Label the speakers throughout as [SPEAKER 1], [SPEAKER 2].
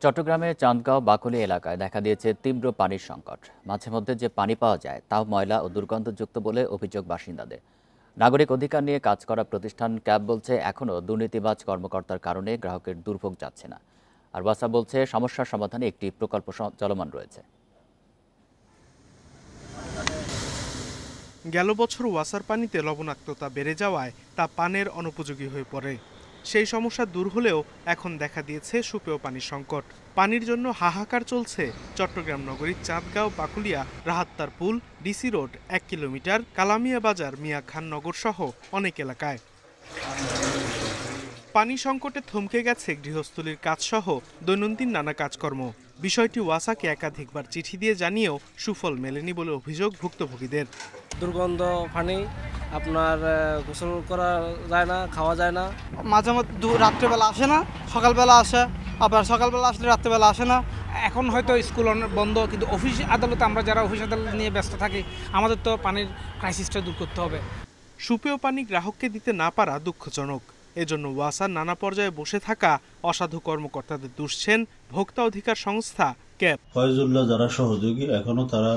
[SPEAKER 1] চট্টগ্রামের চান্দগাঁও বাকলী এলাকায় দেখা দিয়েছে তীব্র পানির সংকট। মাঝে মধ্যে যে পানি পাওয়া যায় তাও ময়লা ও দুর্গন্ধযুক্ত বলে অভিযোগ বাসিন্দাদের। নাগরিক অধিকার নিয়ে কাজ করা প্রতিষ্ঠান ক্যাব বলছে এখনও দুর্নীতিবাজ কর্মকর্তার কারণে গ্রাহকের দুর্ভোগ যাচ্ছে না। আর ওয়াসা বলছে সমস্যার সমাধানে একটি প্রকল্প চলমান রয়েছে।
[SPEAKER 2] গেল বছর ওয়াসার পানিতে লবণাক্ততা বেড়ে যাওয়ায় তা পানের অনুপযোগী হয়ে পড়ে। সেই সমস্যা দূর হলেও এখন দেখা দিয়েছে সুপেয় পানির সংকট। পানির জন্য হাহাকার চলছে চট্টগ্রাম নগরীর চাঁদগাঁও বাকুলিয়া রাহাত্তার পুল ডিসি রোড 1 কিলোমিটার কালামিয়া বাজার মিয়া খান নগর সহ অনেক এলাকায়। পানি সংকটে থমকে গেছে গৃহস্থলীর কাজসহ দৈনন্দিন নানা কাজকর্ম। বিষয়টি ওয়াসাকে একাধিকবার চিঠি দিয়ে জানিয়েও সুফল মেলেনি বলে অভিযোগ ভুক্তভোগীদের।
[SPEAKER 3] দুর্গন্ধ পানি, আপনার গোসল করা যায় না, খাওয়া যায় না।
[SPEAKER 4] মাঝে মধ্যে রাত্রেবেলা আসে না, সকালবেলা আসে, আবার সকালবেলা আসলে রাত্রেবেলা আসে না।
[SPEAKER 5] এখন হয়তো স্কুল বন্ধ, কিন্তু অফিস আদালতে আমরা যারা অফিস আদালত নিয়ে ব্যস্ত থাকি, আমাদের তো পানির ক্রাইসিসটা দূর করতে হবে।
[SPEAKER 2] সুপেয় পানি গ্রাহককে দিতে না পারা দুঃখজনক। এজন্য ওয়াসার নানা পর্যায়ে বসে থাকা অসাধু কর্মকর্তাদের দুষছেন ভোক্তা অধিকার সংস্থা ক্যাব।
[SPEAKER 6] ফয়জুল্লাহ যারা সহযোগী এখনো তারা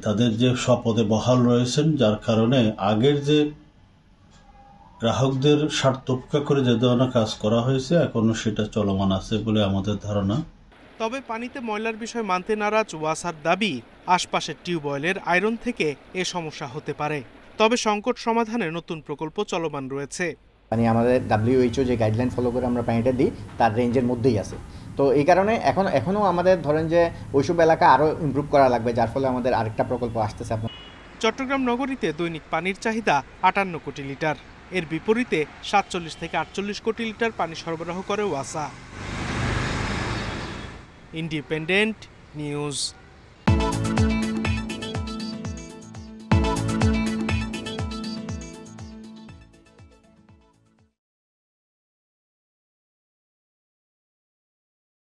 [SPEAKER 6] তাদের যে পদে বহাল রয়েছেন, যার কারণে আগের যে গ্রাহকদের স্বার্থ উপেক্ষা করে যে ধরনের কাজ করা হয়েছে এখনো সেটা চলমান আছে বলে আমাদের ধারণা।
[SPEAKER 2] তবে পানিতে ময়লার বিষয় মানতে নারাজ ওয়াসার দাবি, আশপাশের টিউবওয়েলের আয়রন থেকে এ সমস্যা হতে পারে। তবে সংকট সমাধানে নতুন প্রকল্প চলমান রয়েছে।
[SPEAKER 7] আমাদের WHO যে গাইডলাইন ফলো করে আমরা পানিটা দিই তার রেঞ্জের মধ্যেই আছে। তো এই কারণে এখনো আমাদের ধরেন যে ওইসব এলাকা আরও ইমপ্রুভ করা লাগবে, যার ফলে আমাদের আরেকটা প্রকল্প আসতেছে।
[SPEAKER 2] চট্টগ্রাম নগরীতে দৈনিক পানির চাহিদা 58 কোটি লিটার। এর বিপরীতে 47 থেকে 48 কোটি লিটার পানি সরবরাহ করে ওয়াসা। Independent news.